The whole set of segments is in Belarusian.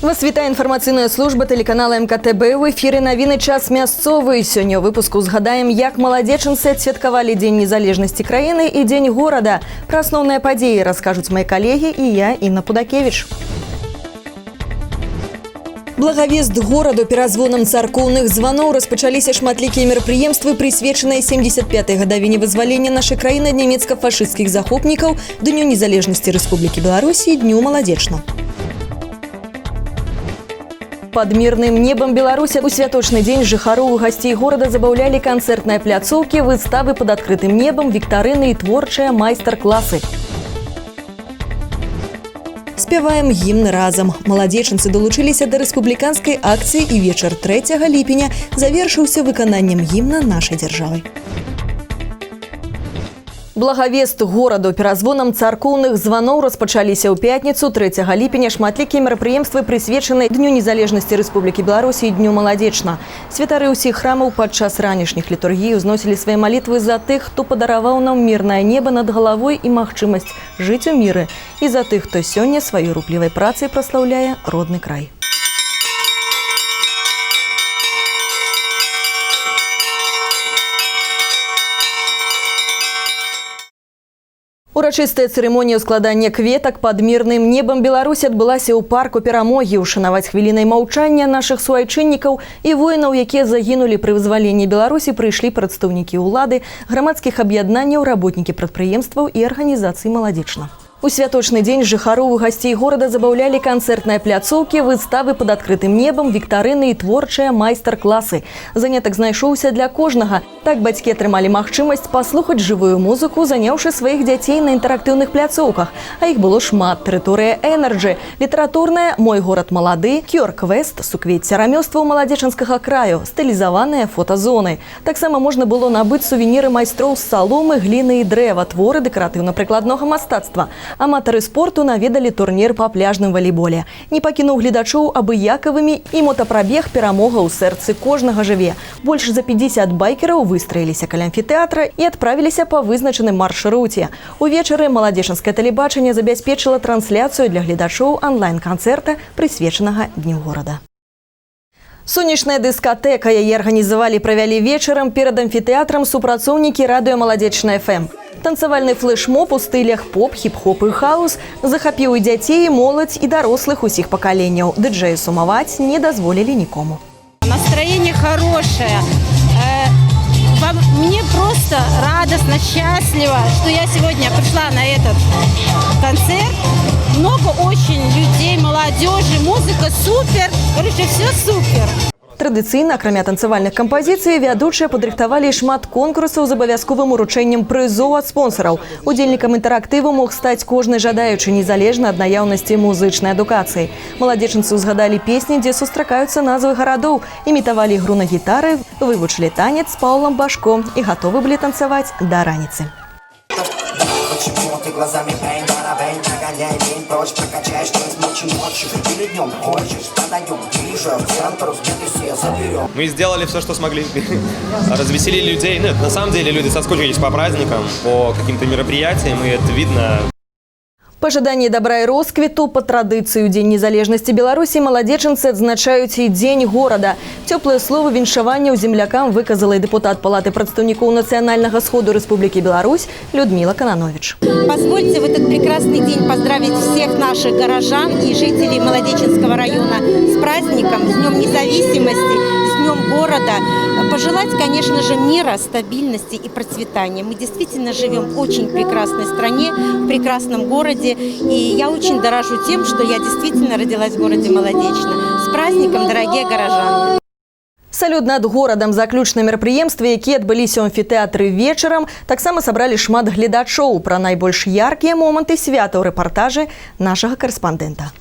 Вас вітае інфармацыйная служба тэлеканала МКТБ. У эфіры навіны час мясцовы. Сёння ў выпуску згадаем, як маладзечанцы адсвяткавалі Дзень незалежнасці краіны і Дзень горада. Пра асноўныя падзеі раскажуць мои калегі і я, Інна Пудакевіч. Благавест гораду перазвонам царкоўных званоў распачаліся шматлікія мерапрыемствы, прысвечаныя 75-й гадавіне вызвалення нашай краіны ад нямецка-фашысцкіх захопнікаў, Дню незалежнасці Рэспублікі Беларусь і Дню маладзечна. Под мирным небом Беларуси у святочный день жыхароў и гостей города забавляли концертные пляцоўкі, выставы под открытым небом, викторины и творчыя майстар-классы. Спяваем гімн разом. Маладзечанцы долучились до рэспубліканскай акцыі і вечар 3 ліпеня завершыўся выкананнем гімна нашай дзяржавы. Благавест гораду перазвонам царкоўных званоў распачаліся ў пятніцу 3 ліпеня шматлікія мерапрыемствы, прысвечаныя Дню незалежнасці Рэспублікі Беларусь і Дню маладзечна. Святары ўсіх храмаў падчас ранішніх літургій узносілі свае малітвы за тых, хто падараваў нам мірнае неба над галавой і магчымасць жыць у міры, і за тых, хто сёння сваёй руплівай працай праслаўляе родны край. Урачыстая цырымонія складання кветак пад мірным небам Беларусі адбылася ў парку Перамогі. Ушанаваць хвілінай маўчання нашых суайчыннікаў і воінаў, якія загінулі пры вызваленні Беларусі, прыйшлі прадстаўнікі ўлады, грамадскіх аб'яднанняў, работнікі прадпрыемстваў і арганізацый маладзечна. У святочны дзень жыхароў і гасцей горада забаўлялі канцэртныя пляцоўкі, выставы под адкрытым небам, віктарыны і творчыя майстар-класы. Занятак знайшоўся для кожнага. Так бацькі атрымалі магчымасць паслухаць жывую музыку, заняўшы сваіх дзяцей на інтэрактыўных пляцоўках. А іх было шмат. Тэрыторыя Энерджі, літаратурная «Мой горад малады», QR-квест, суквецце рамёстваў маладзечанскага краю, стылізаваныя фотазоны. Таксама можна было набыць сувеніры майстроў з саломы, гліны і дрэва, творы дэкаратыўна-прыкладнога мастацтва. Аматары спорту наведалі турнір па пляжным валейболе. Не пакінуў гледачоў абыякавымі і мотапрабег «Перамога ў сэрцы кожнага жыве». Больш за 50 байкераў выстраіліся каля амфітэатра і адправіліся па вызначаным маршруце. Увечары маладзечанскае тэлебачанне забяспечыла трансляцыю для гледачоў онлайн-канцэрта, прысвечанага Дню горада. Сонечная дыскатэка яе арганізавалі і правялі вечарам перад амфітэатрам супрацоўнікі радыё «Маладзечна FM». Танцавальны флэшмоб у стылях поп, хіп-хоп і хаус захапіў і дзяцей, і моладзь, і дарослых усіх пакаленняў. Дыджэі сумаваць не дазволілі нікому. Настроение хорошее. Мне просто радостно, счастливо, что я сегодня пришла на этот концерт. Много очень людей, молодежи, музыка супер. Короче, все супер. Традыцыйна, акрамя танцавальных кампазіцый, вядучыя падрыхтавалі шмат конкурсаў з абавязковым уручэннем прызоў ад спонсараў. Удзельнікам інтэрактыву мог стаць кожны жадаючы, незалежна ад наяўнасці музычнай адукацыі. Маладзечанцы ўзгадалі песні, дзе сустракаюцца назвы гарадоў, імітавалі ігру на гітары, вывучылі танец з Паўлам Башко і гатовы былі танцаваць да раніцы. Почему ты глазами бэнь, барабэнь, нагоняй день прочь, прокачай, что из ночи ночью, или днем хочешь, подаем, ближе, в центр, взгляды все заберем. Мы сделали все, что смогли, развеселили людей, ну, на самом деле люди соскучились по праздникам, по каким-то мероприятиям, и это видно. Пажаданні добра і росквіту па традыцыю Дзень незалежнасці Беларусі маладзечанцы адзначаюць і Дзень горада. Цёплыя словы віншавання ў землякам выказала і дэпутат Палаты прадстаўнікоў Нацыянальнага сходу Рэспублікі Беларусь Людмила Кананович. Позвольте в этот прекрасный день поздравить всех наших горожан и жителей Молодеченского района с праздником, с Днем независимости, с Днем города. Пожелать, конечно же, мира, стабильности и процветания. Мы действительно живем в очень прекрасной стране, в прекрасном городе. И я очень дорожу тем, что я действительно родилась в городе Молодечно. С праздником, дорогие горожане! Салют над горадам, заключныя мерапрыемствы, якія адбыліся ў амфітэатры вечарам, таксама сабралі шмат гледачоў. Пра найбольш яркія моманты свята ў рэпартажы нашага карэспандэнта.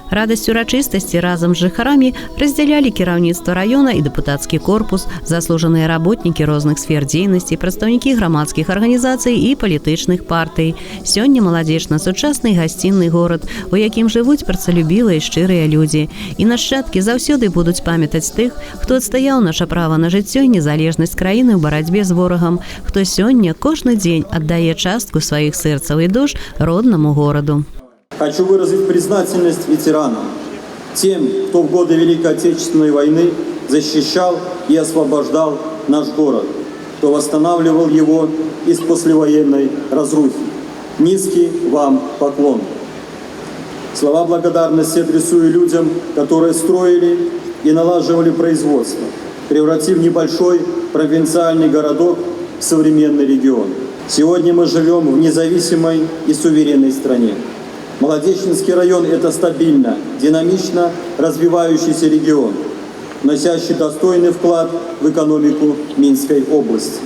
Радасць урачыстасці разам з жыхарамі раздзялялі кіраўніцтва раёна і дэпутацкі корпус, заслужаныя работнікі розных сфер дзейнасці, прадстаўнікі грамадскіх арганізацый і палітычных партый. Сёння маладзечна сучасны гасцінны горад, у якім жывуць працалюбівыя і шчырыя людзі. І нашчадкі заўсёды будуць памятаць тых, хто адстаяў наша права на жыццё і незалежнасць краіны ў барацьбе з ворагам, хто сёння кожны дзень аддае частку сваіх сэрцаў і душ роднаму гораду. Хочу выразить признательность ветеранам, тем, кто в годы Великой Отечественной войны защищал и освобождал наш город, кто восстанавливал его из послевоенной разрухи. Низкий вам поклон. Слова благодарности адресую людям, которые строили и налаживали производство, превратив небольшой провинциальный городок в современный регион. Сегодня мы живем в независимой и суверенной стране. Молодечинский район – это стабильно, динамично развивающийся регион, вносящий достойный вклад в экономику Минской области.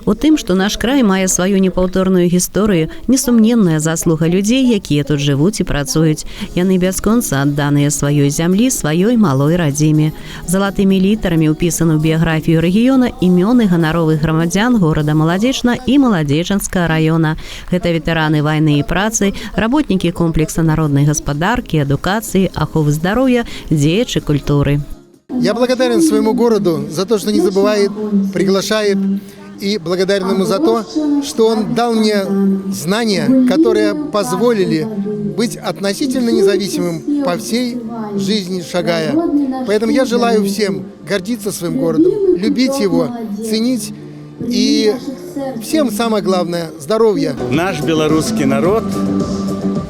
У тым, што наш край мае сваю непаўторную гісторыю, несумненная заслуга людзей, якія тут жывуць і працуюць. Яны бясконца адданыя сваёй зямлі, сваёй малой радзіме. Залатымі літарамі ўпісаны ў біяграфію рэгіёна імёны ганаровых грамадзян горада Маладзечна і Маладзечанскага раёна. Гэта ветэраны вайны і працы, работнікі комплекса народнай гаспадаркі, адукацыі, аховы здароўя, дзеячы культуры. Я благодарен своему городу за то, что не забывает, приглашает, и благодарен ему за то, что он дал мне знания, которые позволили быть относительно независимым по всей жизни шагая. Поэтому я желаю всем гордиться своим городом, любить его, ценить и всем самое главное – здоровья. Наш белорусский народ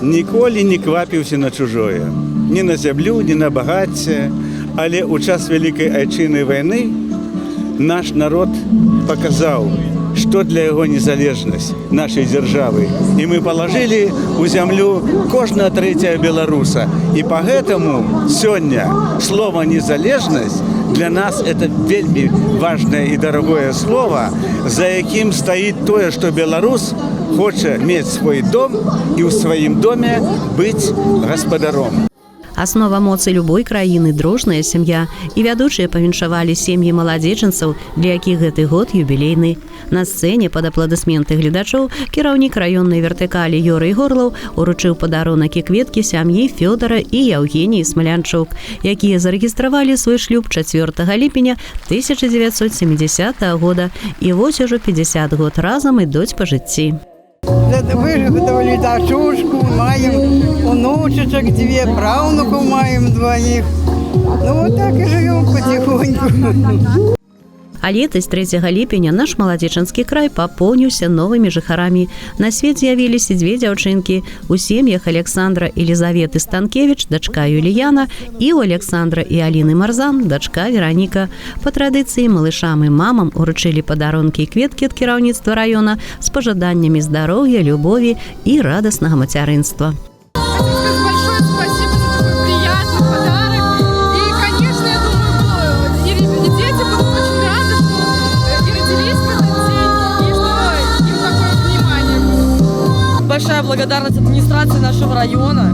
ніколі не квапіўся на чужое, ні на зямлю, ні на багацце, але ў час Вялікай Айчыннай вайны наш народ показал, что для его незалежность нашей державы. И мы положили у землю кожного третьего белоруса. И поэтому сегодня слово «незалежность» для нас это вельми важное и дорогое слово, за яким стоит то, что белорус хочет иметь свой дом и в своем доме быть господаром. Аснова моцы любой краіны дружная сям'я, і вядучыя павіншавалі сем'і маладзечанцаў, для якіх гэты год юбілейны. На сцэне пад апладысменты гледачоў кіраўнік раённай вертыкалі Юрый Горлаў уручыў падарунак і кветкі сям'і Фёдара і Яўгеніі Смалянчук, якія зарэгістравалі свой шлюб 4 ліпеня 1970 года і вось ужо 50 год разам ідуць па жыцці. Выготовили дочушку, маем внучечек 2, правнуков маем 2. Ну вот так и живем потихоньку. А летась 3 ліпеня наш Маладзечанскі край папоўніўся новымі жыхарамі. На свет з'явіліся 2 дзяўчынкі. У сем'ях Александра Елизаветы Станкевич, дачка Юліяна, і у Александра і Аліны Марзан, дачка Вераніка. Па традыцыі малышам і мамам уручылі падарункі і кветкі ад кіраўніцтва раёна з пажаданнямі здароўя, любові і радаснага мацярынства. Большая благодарность администрации нашего района.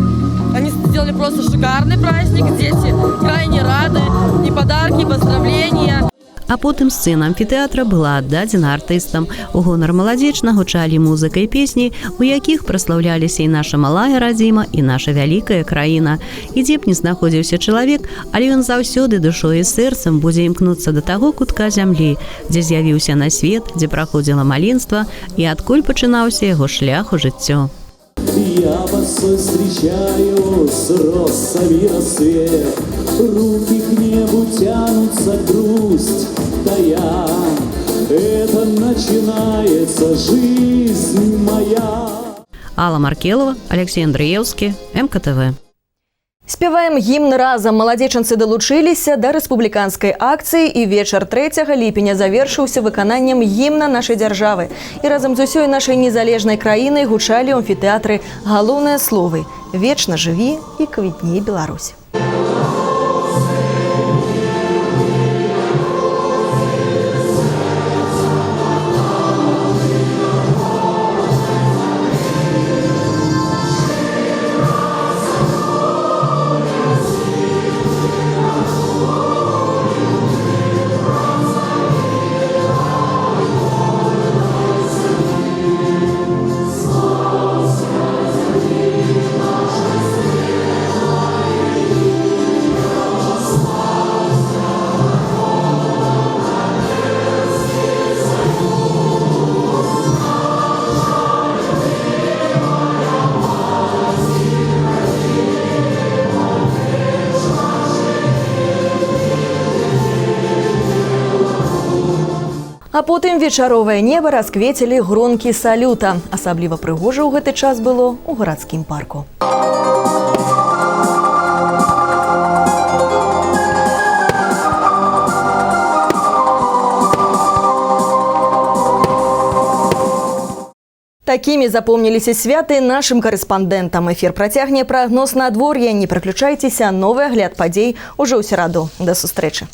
Они сделали просто шикарный праздник. Дети крайне рады. И подарки, и поздравления. А потым сцэна амфітэатра была аддадзена артыстам. У гонар Маладзечна гучалі музыка і песні, у якіх праслаўляліся і наша малая радзіма, і наша вялікая краіна. І дзе б не знаходзіўся чалавек, але ён заўсёды душой і сэрцам будзе імкнуцца да таго кутка зямлі, дзе з'явіўся на свет, дзе праходзіла маленства і адкуль пачынаўся яго шлях у жыццё. Я вас встречаю с росами рассвет, руки к небу тянутся, грусть тая. Это начинается жизнь моя. Алла Маркелова, Алексей Андреевский, МКТВ. Спяваем гімн разам. Маладзечанцы далучыліся да рэспубліканскай акцыі, і вечар 3 ліпеня завершыўся выкананнем гімна нашай дзяржавы. І разам з усёй нашай незалежнай краінай гучалі ў амфітэатры галоўныя словы: «Вечна жыві і квітней Беларусь». А потым вечаровае неба расквецілі гронкі салюта. Асабліва прыгожа ў гэты час было ў гарадскім парку. Такімі запомніліся святы нашым карэспандэнтам. Эфір працягне прагноз надвор'я. Не пераключайцеся, новы агляд падзей ужо ў сераду. Да сустрэчы.